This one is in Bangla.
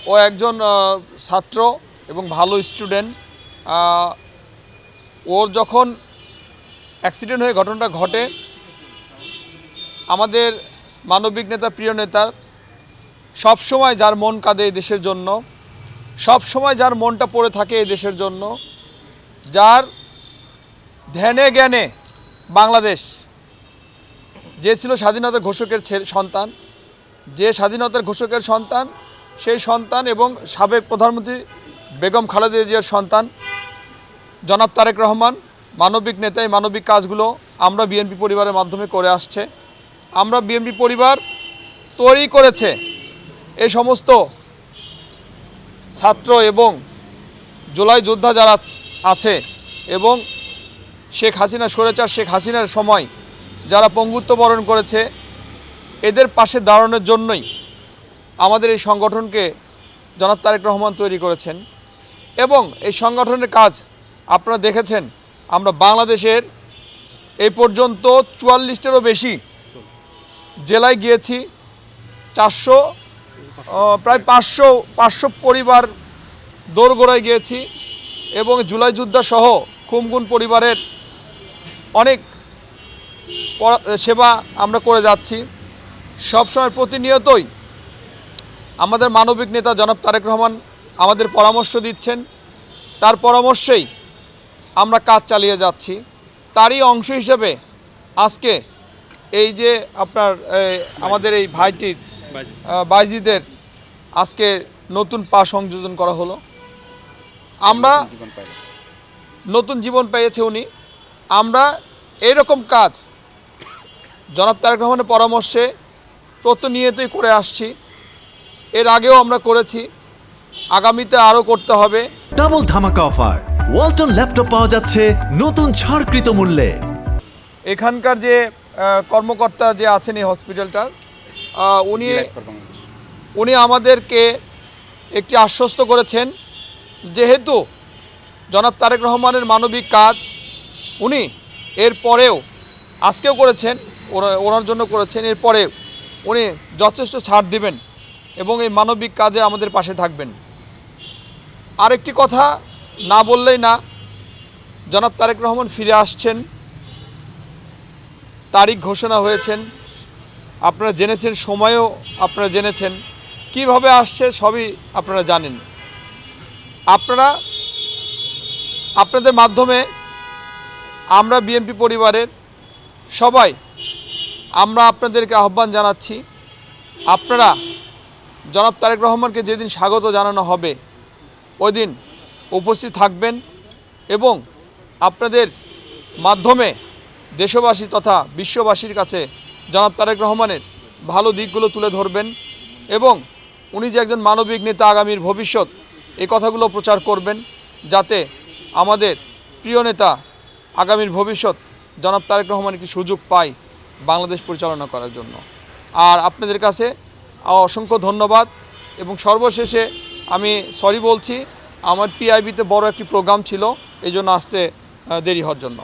ও একজন ছাত্র এবং ভালো স্টুডেন্ট। ওর যখন অ্যাক্সিডেন্ট হয়ে ঘটনাটা ঘটে, আমাদের মানবিক নেতা, প্রিয় নেতা, সবসময় যার মন কাঁদে এই দেশের জন্য, সবসময় যার মনটা পড়ে থাকে এই দেশের জন্য, যার ধ্যানে জ্ঞানে বাংলাদেশ, যে ছিল স্বাধীনতার ঘোষকের সন্তান, যে স্বাধীনতার ঘোষকের সন্তান, সেই সন্তান এবং সাবেক প্রধানমন্ত্রী বেগম খালেদা জিয়ার সন্তান জনাব তারেক রহমান মানবিক নেতা। এই মানবিক কাজগুলো আমরা বিএনপি পরিবারের মাধ্যমে করে আসছে। আমরা বিএনপি পরিবার তৈরি করেছে এই সমস্ত ছাত্র এবং জুলাই যোদ্ধা যারা আছে এবং শেখ হাসিনা, স্বৈরাচার শেখ হাসিনার সময় যারা পঙ্গুত্ব বরণ করেছে, এদের পাশে দাঁড়ানোর জন্যই আমাদের এই সংগঠনকে জনাব তারেক রহমান তৈরি করেছেন। এবং এই সংগঠনের কাজ আপনারা দেখেছেন, আমরা বাংলাদেশের এই পর্যন্ত ৪৪টিরও বেশি জেলায় গিয়েছি, প্রায় ৫০০ পরিবার দোরগোড়ায় গিয়েছি এবং জুলাই যোদ্ধা সহ খুমগুন পরিবারের অনেক সেবা আমরা করে যাচ্ছি। সবসময় প্রতিনিয়তই আমাদের মানবিক নেতা জনাব তারেক রহমান আমাদের পরামর্শ দিচ্ছেন, তার পরামর্শেই আমরা কাজ চালিয়ে যাচ্ছি। তারই অংশ হিসেবে আজকে এই যে আপনার আমাদের এই ভাইটির বাইজিদের আজকে নতুন পা সংযোজন করা হলো। আমরা নতুন জীবন পেয়েছে উনি। আমরা এরকম কাজ জনাব তারেক রহমানের পরামর্শে প্রতিনিয়তই করে আসছি। এর আগেও আমরা করেছি, আগামীতে আরও করতে হবে। ডাবল ধামাকা অফার, ওয়ালটন ল্যাপটপ পাওয়া যাচ্ছে নতুন ছাড়কৃত মূল্যে। এখানকার যে কর্মকর্তা যে আছেন এই হসপিটালটার, উনি আমাদেরকে একটি আশ্বস্ত করেছেন, যেহেতু জনাব তারেক রহমানের মানবিক কাজ উনি এর পরেও আজকেও করেছেন, ওনার জন্য করেছেন, এরপরেও উনি যথেষ্ট ছাড় দিবেন এবং এই মানবিক কাজে আমাদের পাশে থাকবেন। আরেকটি কথা না বললেই না, জনাব তারেক রহমান ফিরে আসছেন, তারিখ ঘোষণা হয়েছেন, আপনারা জেনেছেন, সময়ও আপনারা জেনেছেন, কিভাবে আসছে সবই আপনারা জানেন। আপনাদের মাধ্যমে আমরা বিএনপি পরিবারের সবাই আমরা আপনাদেরকে আহ্বান জানাচ্ছি, আপনারা জনাব তারেক রহমানকে যেদিন স্বাগত জানানো হবে ওই দিন উপস্থিত থাকবেন এবং আপনাদের মাধ্যমে দেশবাসী তথা বিশ্ববাসীর কাছে জনাব তারেক রহমানের ভালো দিকগুলো তুলে ধরবেন এবং উনি যে একজন মানবিক নেতা, আগামীর ভবিষ্যৎ, এই কথাগুলো প্রচার করবেন, যাতে আমাদের প্রিয় নেতা আগামীর ভবিষ্যৎ জনাব তারেক রহমান একটি সুযোগ পায় বাংলাদেশ পরিচালনা করার জন্য। আর আপনাদের কাছে অসংখ্য ধন্যবাদ এবং সর্বশেষে আমি সরি বলছি, আমার পিআইবিতে বড় একটি প্রোগ্রাম ছিল, এই জন্য আসতে দেরি হওয়ার জন্য।